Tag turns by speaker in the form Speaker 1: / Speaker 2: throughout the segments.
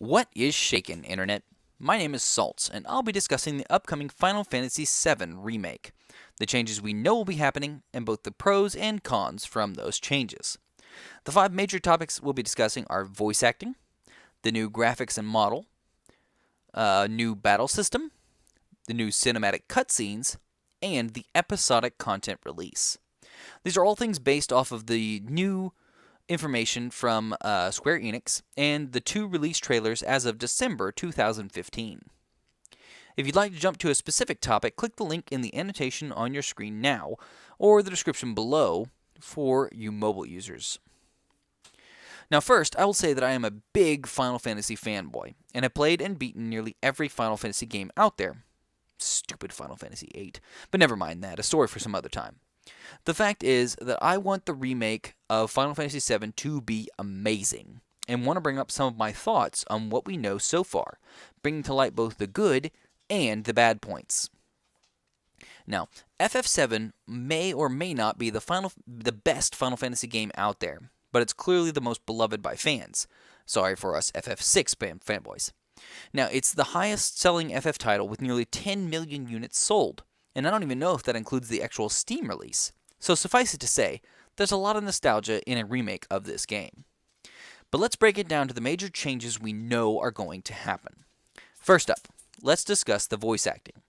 Speaker 1: What is shaken, Internet? My name is Salts, and I'll be discussing the upcoming Final Fantasy VII Remake, the changes we know will be happening, and both the pros and cons from those changes. The five major topics we'll be discussing are voice acting, the new graphics and model, new battle system, the new cinematic cutscenes, and the episodic content release. These are all things based off of the new information from Square Enix and the two release trailers as of December 2015. If you'd like to jump to a specific topic, click the link in the annotation on your screen now or the description below for you mobile users. Now first, I will say that I am a big Final Fantasy fanboy and have played and beaten nearly every Final Fantasy game out there. Stupid Final Fantasy VIII. But never mind that, a story for some other time. The fact is that I want the remake of Final Fantasy VII to be amazing, and want to bring up some of my thoughts on what we know so far, bringing to light both the good and the bad points. Now, FF7 may or may not be the best Final Fantasy game out there, but it's clearly the most beloved by fans. Sorry for us FF6 fanboys. Now, it's the highest selling FF title with nearly 10 million units sold, and I don't even know if that includes the actual Steam release. So suffice it to say, there's a lot of nostalgia in a remake of this game. But let's break it down to the major changes we know are going to happen. First up, let's discuss the voice acting.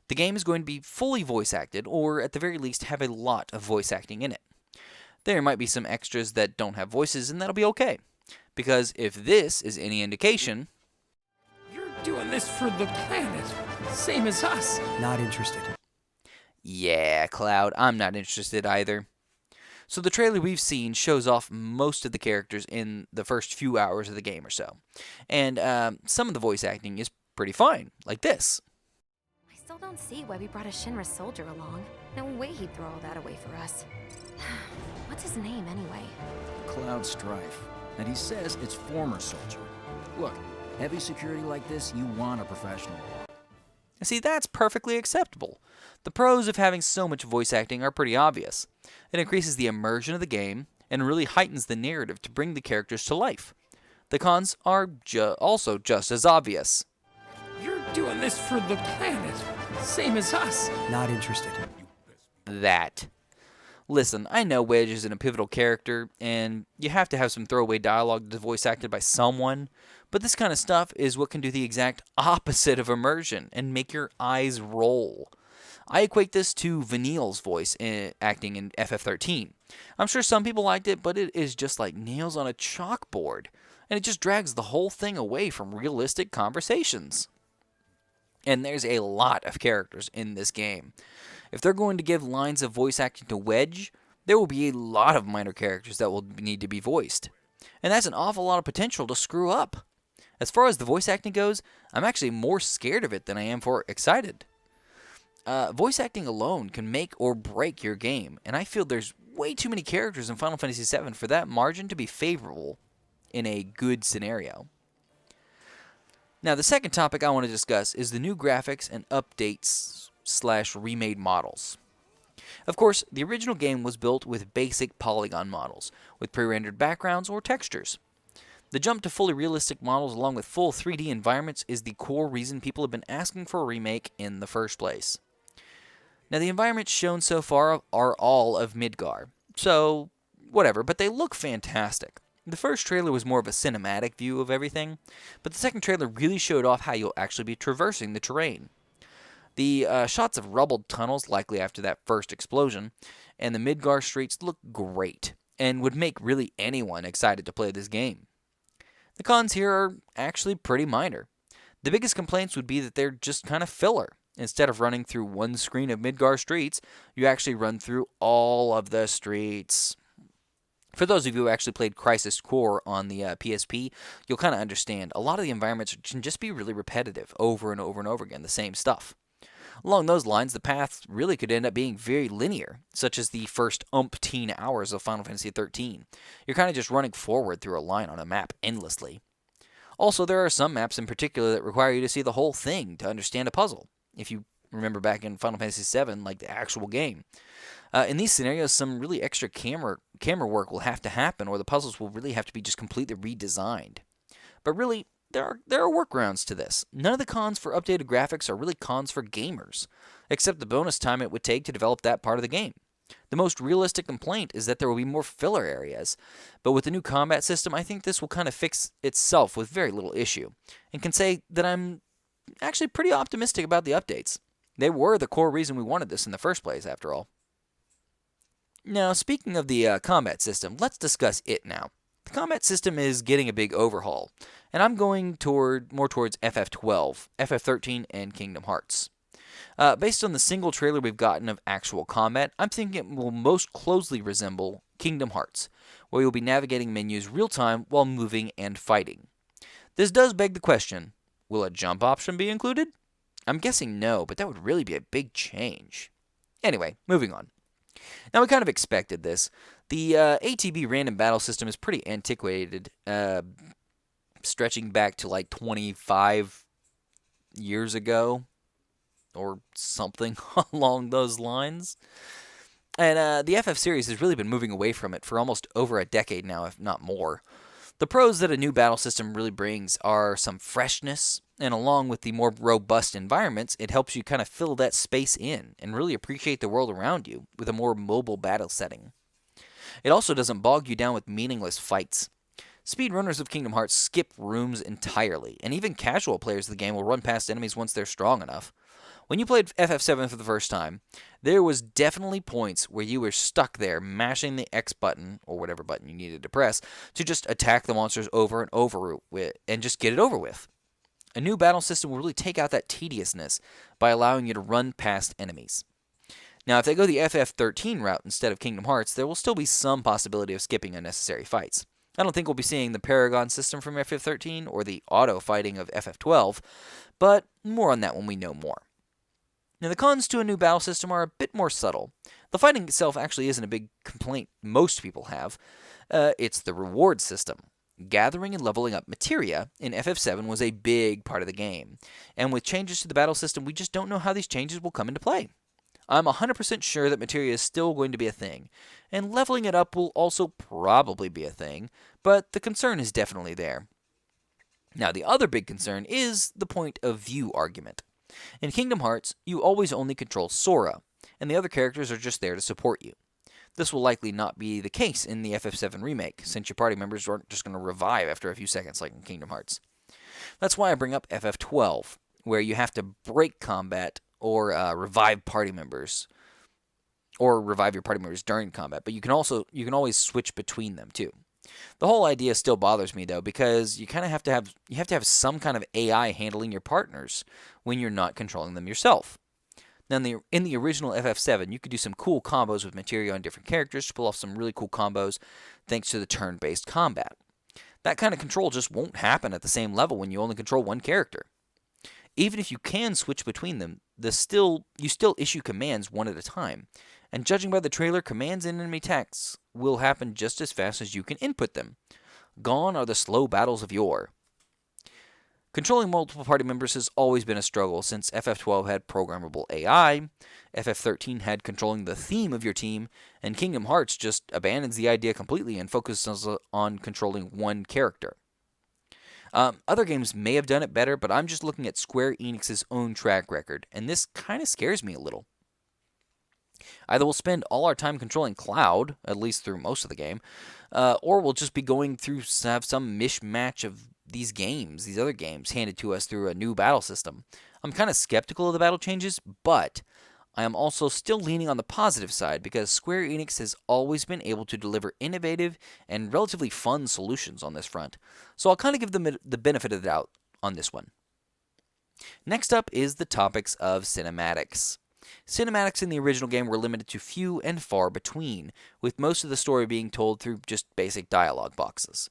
Speaker 1: The game is going to be fully voice acted, or at the very least have a lot of voice acting in it. There might be some extras that don't have voices, and that'll be okay. Because if this is any indication,
Speaker 2: You're doing this for the planet, same as us.
Speaker 3: Not interested.
Speaker 1: yeah, Cloud, I'm not interested either. So the trailer we've seen shows off most of the characters in the first few hours of the game or so. And some of the voice acting is pretty fine, like this.
Speaker 4: I still don't see why we brought a Shinra soldier along. No way he'd throw all that away for us. What's his name, anyway?
Speaker 3: Cloud Strife. And he says it's former soldier. Look, heavy security like this, you want a professional.
Speaker 1: And see, that's perfectly acceptable. The pros of having so much voice acting are pretty obvious. It increases the immersion of the game and really heightens the narrative to bring the characters to life. The cons are also just as obvious.
Speaker 2: You're doing this for the planet, same as us.
Speaker 3: Not interested.
Speaker 1: That. Listen, I know Wedge isn't a pivotal character, and you have to have some throwaway dialogue that's voice acted by someone, but this kind of stuff is what can do the exact opposite of immersion and make your eyes roll. I equate this to Vanille's voice acting in FF13. I'm sure some people liked it, but it is just like nails on a chalkboard, and it just drags the whole thing away from realistic conversations. And there's a lot of characters in this game. If they're going to give lines of voice acting to Wedge, there will be a lot of minor characters that will need to be voiced. And that's an awful lot of potential to screw up. As far as the voice acting goes, I'm actually more scared of it than I am for excited. Voice acting alone can make or break your game, and I feel there's way too many characters in Final Fantasy VII for that margin to be favorable in a good scenario. Now, the second topic I want to discuss is the new graphics and updates / remade models. Of course, the original game was built with basic polygon models, with pre-rendered backgrounds or textures. The jump to fully realistic models along with full 3D environments is the core reason people have been asking for a remake in the first place. Now, the environments shown so far are all of Midgar, so whatever, but they look fantastic. The first trailer was more of a cinematic view of everything, but the second trailer really showed off how you'll actually be traversing the terrain. The shots of rubbled tunnels, likely after that first explosion, and the Midgar streets look great, and would make really anyone excited to play this game. The cons here are actually pretty minor. The biggest complaints would be that they're just kind of filler. Instead of running through one screen of Midgar streets, you actually run through all of the streets. For those of you who actually played Crisis Core on the PSP, you'll kind of understand. A lot of the environments can just be really repetitive, over and over and over again, the same stuff. Along those lines, the path really could end up being very linear, such as the first umpteen hours of Final Fantasy XIII. You're kind of just running forward through a line on a map endlessly. Also, there are some maps in particular that require you to see the whole thing to understand a puzzle, if you remember back in Final Fantasy VII, like the actual game. In these scenarios, some really extra camera work will have to happen, or the puzzles will really have to be just completely redesigned. But really, there are workarounds to this. None of the cons for updated graphics are really cons for gamers, except the bonus time it would take to develop that part of the game. The most realistic complaint is that there will be more filler areas, but with the new combat system, I think this will kind of fix itself with very little issue, and can say that I'm actually pretty optimistic about the updates. They were the core reason we wanted this in the first place, after all. Now, speaking of the combat system, let's discuss it now. The combat system is getting a big overhaul, and I'm going more towards FF12, FF13, and Kingdom Hearts. Based on the single trailer we've gotten of actual combat, I'm thinking it will most closely resemble Kingdom Hearts, where you'll be navigating menus real-time while moving and fighting. This does beg the question, will a jump option be included? I'm guessing no, but that would really be a big change. Anyway, moving on. Now, we kind of expected this. The ATB random battle system is pretty antiquated, stretching back to like 25 years ago, or something along those lines. And the FF series has really been moving away from it for almost over a decade now, if not more. The pros that a new battle system really brings are some freshness, and along with the more robust environments, it helps you kind of fill that space in and really appreciate the world around you with a more mobile battle setting. It also doesn't bog you down with meaningless fights. Speedrunners of Kingdom Hearts skip rooms entirely, and even casual players of the game will run past enemies once they're strong enough. When you played FF7 for the first time, there was definitely points where you were stuck there mashing the X button, or whatever button you needed to press, to just attack the monsters over and over with, and just get it over with. A new battle system will really take out that tediousness by allowing you to run past enemies. Now, if they go the FF13 route instead of Kingdom Hearts, there will still be some possibility of skipping unnecessary fights. I don't think we'll be seeing the Paragon system from FF13 or the auto fighting of FF12, but more on that when we know more. Now, the cons to a new battle system are a bit more subtle. The fighting itself actually isn't a big complaint most people have. It's the reward system. Gathering and leveling up materia in FF7 was a big part of the game, and with changes to the battle system, we just don't know how these changes will come into play. I'm 100% sure that materia is still going to be a thing, and leveling it up will also probably be a thing, but the concern is definitely there. Now, the other big concern is the point of view argument. In Kingdom Hearts, you always only control Sora, and the other characters are just there to support you. This will likely not be the case in the FF7 remake, since your party members aren't just going to revive after a few seconds like in Kingdom Hearts. That's why I bring up FF12, where you have to break combat or revive your party members during combat, but you can always switch between them too. The whole idea still bothers me though, because you kind of have to have some kind of AI handling your partners when you're not controlling them yourself. Now, in the original FF7, you could do some cool combos with materia on different characters to pull off some really cool combos thanks to the turn-based combat. That kind of control just won't happen at the same level when you only control one character. Even if you can switch between them, you still issue commands one at a time, and judging by the trailer, commands and enemy attacks will happen just as fast as you can input them. Gone are the slow battles of yore. Controlling multiple party members has always been a struggle since FF12 had programmable AI, FF13 had controlling the theme of your team, and Kingdom Hearts just abandons the idea completely and focuses on controlling one character. Other games may have done it better, but I'm just looking at Square Enix's own track record, and this kind of scares me a little. Either we'll spend all our time controlling Cloud, at least through most of the game, or we'll just be going through have some mishmash of these other games, handed to us through a new battle system. I'm kind of skeptical of the battle changes, but I am also still leaning on the positive side because Square Enix has always been able to deliver innovative and relatively fun solutions on this front, so I'll kind of give them the benefit of the doubt on this one. Next up is the topics of cinematics. Cinematics in the original game were limited to few and far between, with most of the story being told through just basic dialogue boxes.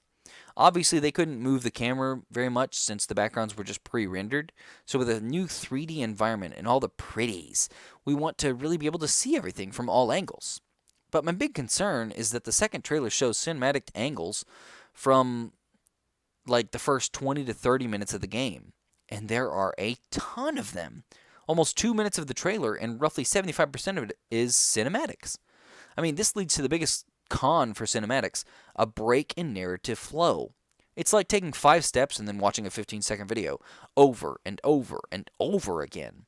Speaker 1: Obviously, they couldn't move the camera very much since the backgrounds were just pre-rendered, so with a new 3D environment and all the pretties, we want to really be able to see everything from all angles. But my big concern is that the second trailer shows cinematic angles from like the first 20 to 30 minutes of the game, and there are a ton of them. Almost 2 minutes of the trailer, and roughly 75% of it is cinematics. I mean, this leads to the biggest con for cinematics, a break in narrative flow. It's like taking 5 steps and then watching a 15-second video over and over and over again.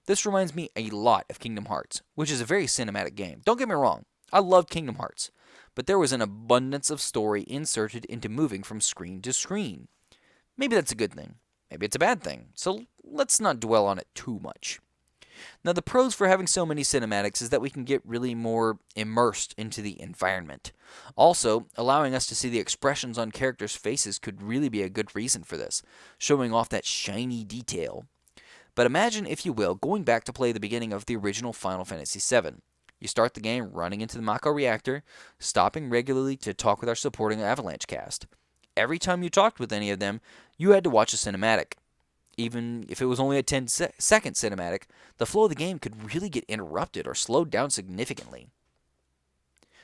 Speaker 1: This reminds me a lot of Kingdom Hearts, which is a very cinematic game. Don't get me wrong, I love Kingdom Hearts, but there was an abundance of story inserted into moving from screen to screen. Maybe that's a good thing. Maybe it's a bad thing. So let's not dwell on it too much. Now, the pros for having so many cinematics is that we can get really more immersed into the environment. Also, allowing us to see the expressions on characters' faces could really be a good reason for this, showing off that shiny detail. But imagine, if you will, going back to play the beginning of the original Final Fantasy VII. You start the game running into the Mako reactor, stopping regularly to talk with our supporting Avalanche cast. Every time you talked with any of them, you had to watch a cinematic. Even if it was only a 10-second cinematic, the flow of the game could really get interrupted or slowed down significantly.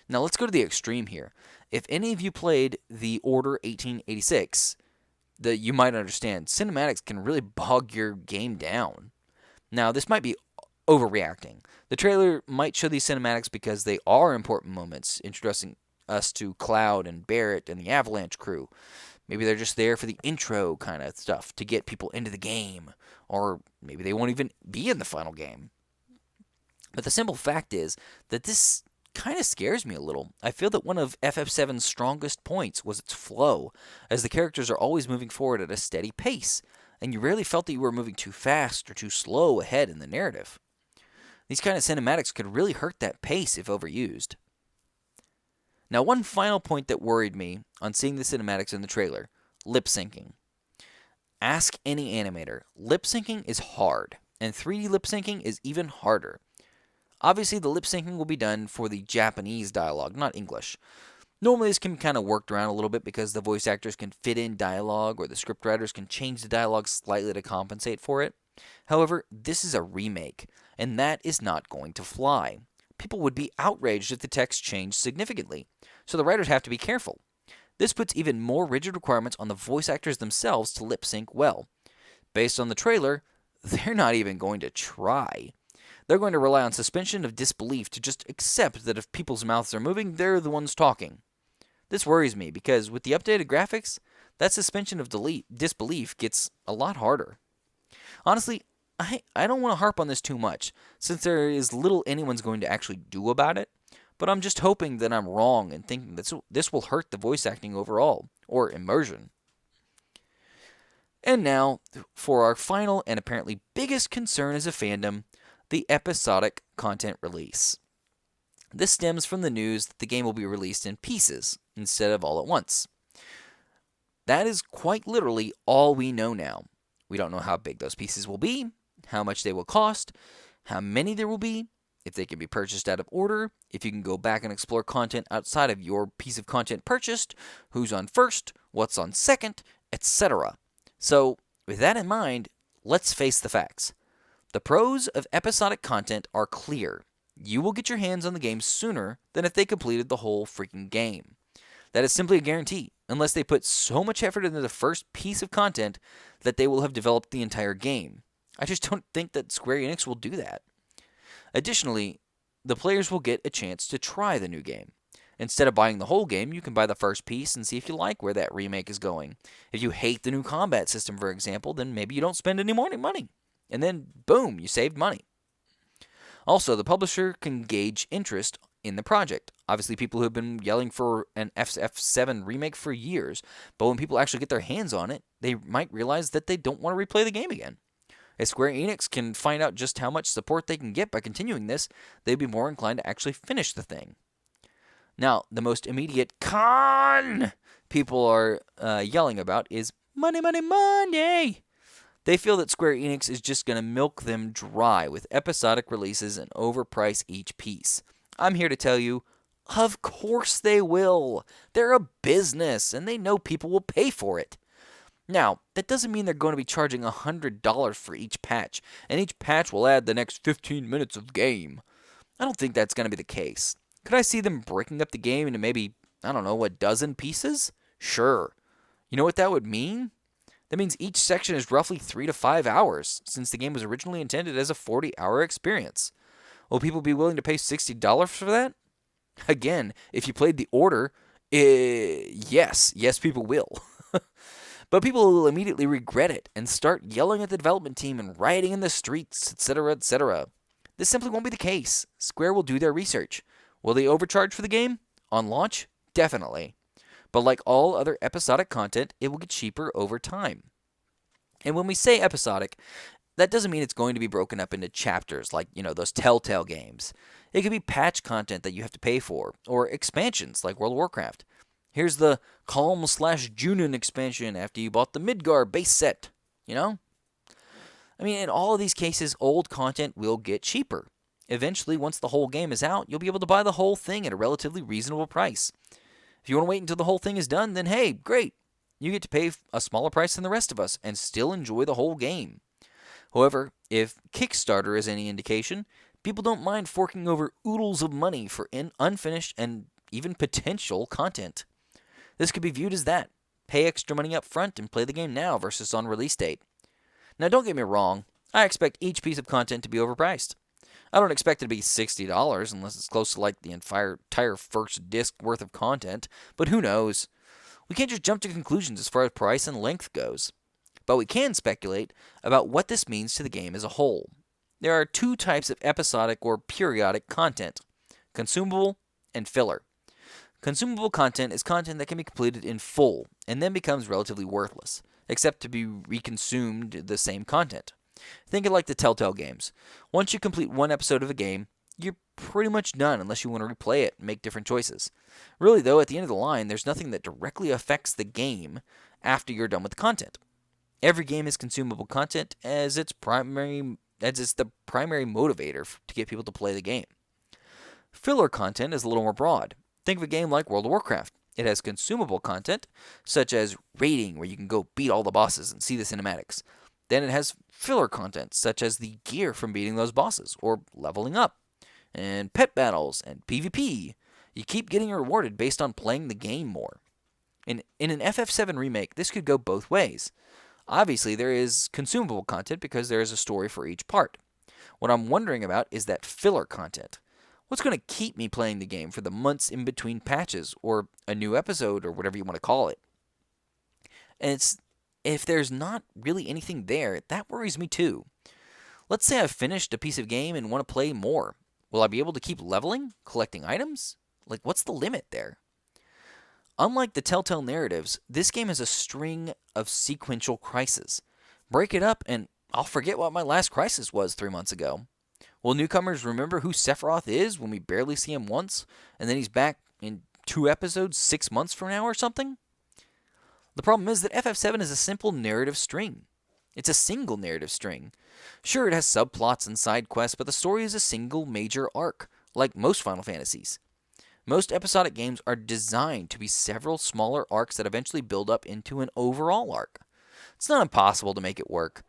Speaker 1: Now let's go to the extreme here. If any of you played the Order 1886, you might understand cinematics can really bog your game down. Now this might be overreacting. The trailer might show these cinematics because they are important moments, introducing us to Cloud and Barrett and the Avalanche crew. Maybe they're just there for the intro kind of stuff to get people into the game. Or maybe they won't even be in the final game. But the simple fact is that this kind of scares me a little. I feel that one of FF7's strongest points was its flow, as the characters are always moving forward at a steady pace, and you rarely felt that you were moving too fast or too slow ahead in the narrative. These kind of cinematics could really hurt that pace if overused. Now, one final point that worried me on seeing the cinematics in the trailer: lip syncing. Ask any animator. Lip syncing is hard, and 3D lip syncing is even harder. Obviously, the lip syncing will be done for the Japanese dialogue, not English. Normally, this can be kind of worked around a little bit because the voice actors can fit in dialogue, or the scriptwriters can change the dialogue slightly to compensate for it. However, this is a remake, and that is not going to fly. People would be outraged if the text changed significantly, so the writers have to be careful. This puts even more rigid requirements on the voice actors themselves to lip sync well. Based on the trailer, they're not even going to try. They're going to rely on suspension of disbelief to just accept that if people's mouths are moving, they're the ones talking. This worries me because with the updated graphics, that suspension of disbelief gets a lot harder. Honestly, I don't want to harp on this too much, since there is little anyone's going to actually do about it, but I'm just hoping that I'm wrong and thinking that this will hurt the voice acting overall, or immersion. And now, for our final and apparently biggest concern as a fandom, the episodic content release. This stems from the news that the game will be released in pieces, instead of all at once. That is quite literally all we know now. We don't know how big those pieces will be, how much they will cost, how many there will be, if they can be purchased out of order, if you can go back and explore content outside of your piece of content purchased, who's on first, what's on second, etc. So, with that in mind, let's face the facts. The pros of episodic content are clear. You will get your hands on the game sooner than if they completed the whole freaking game. That is simply a guarantee, unless they put so much effort into the first piece of content that they will have developed the entire game. I just don't think that Square Enix will do that. Additionally, the players will get a chance to try the new game. Instead of buying the whole game, you can buy the first piece and see if you like where that remake is going. If you hate the new combat system, for example, then maybe you don't spend any more money. And then, boom, you saved money. Also, the publisher can gauge interest in the project. Obviously, people who have been yelling for an FF7 remake for years, but when people actually get their hands on it, they might realize that they don't want to replay the game again. If Square Enix can find out just how much support they can get by continuing this, they'd be more inclined to actually finish the thing. Now, the most immediate con people are yelling about is money, money, money. They feel that Square Enix is just going to milk them dry with episodic releases and overprice each piece. I'm here to tell you, of course they will. They're a business, and they know people will pay for it. Now, that doesn't mean they're going to be charging $100 for each patch, and each patch will add the next 15 minutes of game. I don't think that's going to be the case. Could I see them breaking up the game into maybe, a dozen pieces? Sure. You know what that would mean? That means each section is roughly 3 to 5 hours, since the game was originally intended as a 40-hour experience. Will people be willing to pay $60 for that? Again, if you played the Order, yes, people will. But people will immediately regret it and start yelling at the development team and rioting in the streets, etc., etc. This simply won't be the case. Square will do their research. Will they overcharge for the game? On launch? Definitely. But like all other episodic content, it will get cheaper over time. And when we say episodic, that doesn't mean it's going to be broken up into chapters like, those Telltale games. It could be patch content that you have to pay for, or expansions like World of Warcraft. Here's the Calm/Junin expansion after you bought the Midgar base set, in all of these cases, old content will get cheaper. Eventually, once the whole game is out, you'll be able to buy the whole thing at a relatively reasonable price. If you want to wait until the whole thing is done, then hey, great. You get to pay a smaller price than the rest of us and still enjoy the whole game. However, if Kickstarter is any indication, people don't mind forking over oodles of money for unfinished and even potential content. This could be viewed as that. Pay extra money up front and play the game now versus on release date. Now don't get me wrong, I expect each piece of content to be overpriced. I don't expect it to be $60 unless it's close to like the entire first disc worth of content, but who knows? We can't just jump to conclusions as far as price and length goes. But we can speculate about what this means to the game as a whole. There are two types of episodic or periodic content: consumable and filler. Consumable content is content that can be completed in full and then becomes relatively worthless, except to be reconsumed the same content. Think of like the Telltale games. Once you complete one episode of a game, you're pretty much done unless you want to replay it and make different choices. Really though, at the end of the line, there's nothing that directly affects the game after you're done with the content. Every game is consumable content as it's the primary motivator to get people to play the game. Filler content is a little more broad. Think of a game like World of Warcraft. It has consumable content, such as raiding, where you can go beat all the bosses and see the cinematics. Then it has filler content, such as the gear from beating those bosses, or leveling up, and pet battles, and PvP. You keep getting rewarded based on playing the game more. In an FF7 remake, this could go both ways. Obviously, there is consumable content because there is a story for each part. What I'm wondering about is that filler content. What's going to keep me playing the game for the months in between patches, or a new episode, or whatever you want to call it? And if there's not really anything there, that worries me too. Let's say I've finished a piece of game and want to play more. Will I be able to keep leveling, collecting items? Like, what's the limit there? Unlike the Telltale narratives, this game has a string of sequential crises. Break it up and I'll forget what my last crisis was 3 months ago. Will newcomers remember who Sephiroth is when we barely see him once, and then he's back in 2 episodes 6 months from now or something? The problem is that FF7 is a simple narrative string. It's a single narrative string. Sure, it has subplots and side quests, but the story is a single major arc, like most Final Fantasies. Most episodic games are designed to be several smaller arcs that eventually build up into an overall arc. It's not impossible to make it work.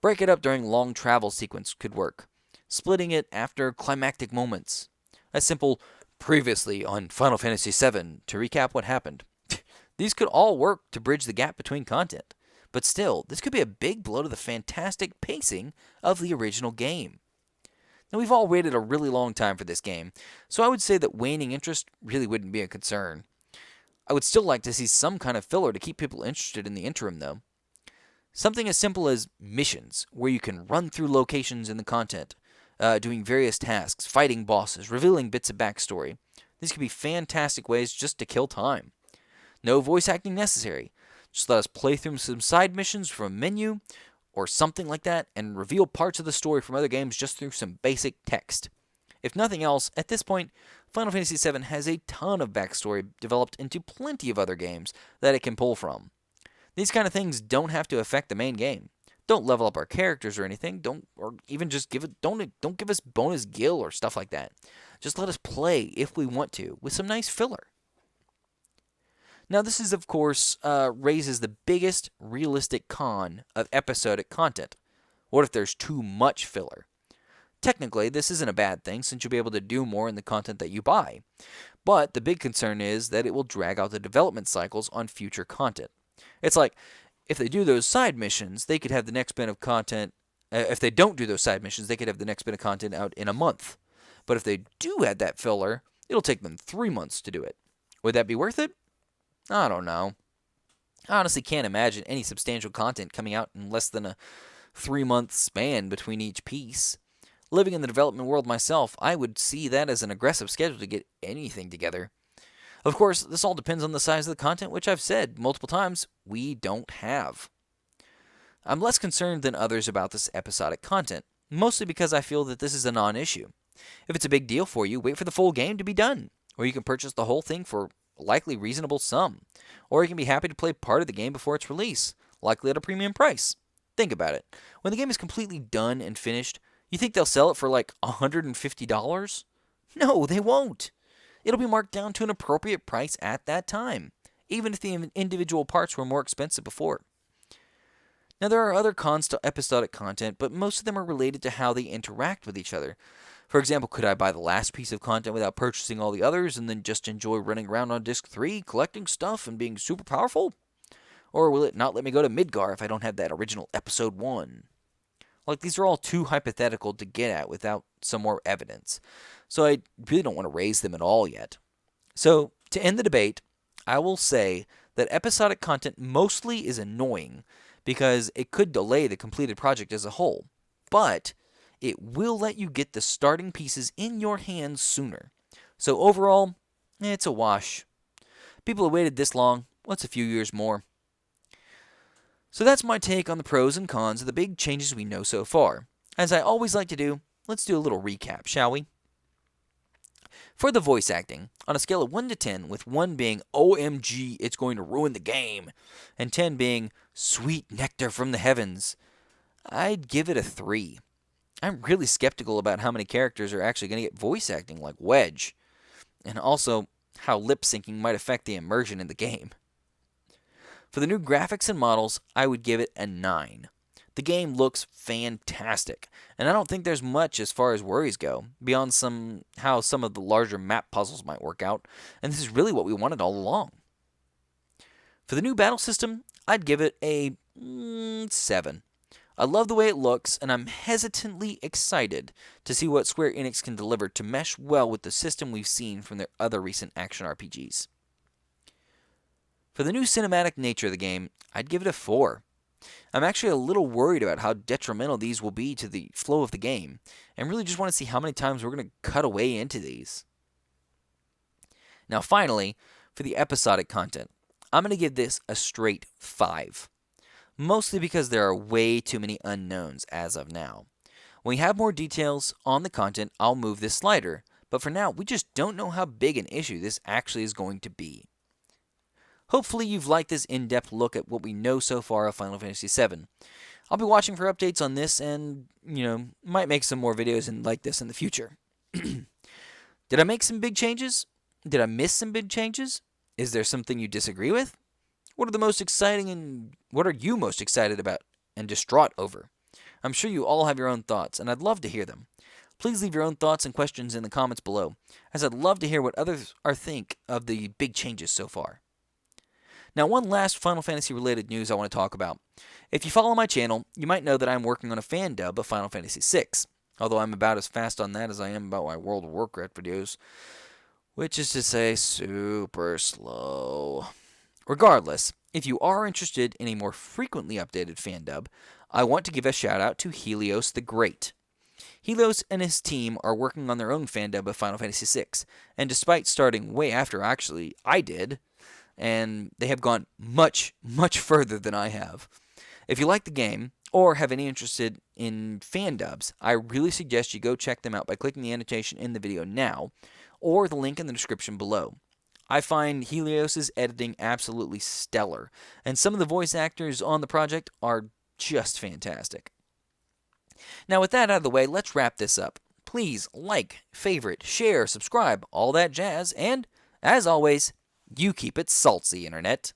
Speaker 1: Break it up during long travel sequence could work. Splitting it after climactic moments. A simple previously on Final Fantasy VII to recap what happened. These could all work to bridge the gap between content. But still, this could be a big blow to the fantastic pacing of the original game. Now, we've all waited a really long time for this game, so I would say that waning interest really wouldn't be a concern. I would still like to see some kind of filler to keep people interested in the interim, though. Something as simple as missions, where you can run through locations in the content, doing various tasks, fighting bosses, revealing bits of backstory. These could be fantastic ways just to kill time. No voice acting necessary. Just let us play through some side missions from a menu, or something like that, and reveal parts of the story from other games just through some basic text. If nothing else, at this point, Final Fantasy VII has a ton of backstory developed into plenty of other games that it can pull from. These kind of things don't have to affect the main game. Don't level up our characters or anything. Don't give us bonus gil or stuff like that. Just let us play if we want to with some nice filler. Now, this is, of course, raises the biggest realistic con of episodic content. What if there's too much filler? Technically, this isn't a bad thing since you'll be able to do more in the content that you buy. But the big concern is that it will drag out the development cycles on future content. It's like, if they do those side missions, they could have the next bit of content. If they don't do those side missions, they could have the next bit of content out in a month. But if they do add that filler, it'll take them 3 months to do it. Would that be worth it? I don't know. I honestly can't imagine any substantial content coming out in less than a 3-month span between each piece. Living in the development world myself, I would see that as an aggressive schedule to get anything together. Of course, this all depends on the size of the content, which I've said multiple times we don't have. I'm less concerned than others about this episodic content, mostly because I feel that this is a non-issue. If it's a big deal for you, wait for the full game to be done, or you can purchase the whole thing for a likely reasonable sum, or you can be happy to play part of the game before its release, likely at a premium price. Think about it. When the game is completely done and finished, you think they'll sell it for like $150? No, they won't. It'll be marked down to an appropriate price at that time, even if the individual parts were more expensive before. Now, there are other cons to episodic content, but most of them are related to how they interact with each other. For example, could I buy the last piece of content without purchasing all the others and then just enjoy running around on Disc 3, collecting stuff and being super powerful? Or will it not let me go to Midgar if I don't have that original Episode 1? Like, these are all too hypothetical to get at without some more evidence. So I really don't want to raise them at all yet. So, to end the debate, I will say that episodic content mostly is annoying because it could delay the completed project as a whole. But it will let you get the starting pieces in your hands sooner. So overall, it's a wash. People have waited this long. What's a few years more? So that's my take on the pros and cons of the big changes we know so far. As I always like to do, let's do a little recap, shall we? For the voice acting, on a scale of 1 to 10, with 1 being OMG, it's going to ruin the game, and 10 being sweet nectar from the heavens, I'd give it a 3. I'm really skeptical about how many characters are actually going to get voice acting like Wedge, and also how lip syncing might affect the immersion in the game. For the new graphics and models, I would give it a 9. The game looks fantastic, and I don't think there's much as far as worries go, beyond how some of the larger map puzzles might work out, and this is really what we wanted all along. For the new battle system, I'd give it a 7. I love the way it looks, and I'm hesitantly excited to see what Square Enix can deliver to mesh well with the system we've seen from their other recent action RPGs. For the new cinematic nature of the game, I'd give it a 4. I'm actually a little worried about how detrimental these will be to the flow of the game, and really just want to see how many times we're going to cut away into these. Now finally, for the episodic content, I'm going to give this a straight 5. Mostly because there are way too many unknowns as of now. When we have more details on the content, I'll move this slider, but for now, we just don't know how big an issue this actually is going to be. Hopefully you've liked this in-depth look at what we know so far of Final Fantasy VII. I'll be watching for updates on this and, might make some more videos like this in the future. Did I make some big changes? Did I miss some big changes? Is there something you disagree with? What are you most excited about and distraught over? I'm sure you all have your own thoughts, and I'd love to hear them. Please leave your own thoughts and questions in the comments below, as I'd love to hear what others think of the big changes so far. Now, one last Final Fantasy related news I want to talk about. If you follow my channel, you might know that I'm working on a fan dub of Final Fantasy VI, although I'm about as fast on that as I am about my World of Warcraft videos, which is to say, super slow. Regardless, if you are interested in a more frequently updated fan dub, I want to give a shout out to Helios the Great. Helios and his team are working on their own fan dub of Final Fantasy VI, and despite starting way after I did, and they have gone much, much further than I have. If you like the game, or have any interest in fan dubs, I really suggest you go check them out by clicking the annotation in the video now, or the link in the description below. I find Helios' editing absolutely stellar, and some of the voice actors on the project are just fantastic. Now with that out of the way, let's wrap this up. Please like, favorite, share, subscribe, all that jazz, and, as always, you keep it salty, Internet.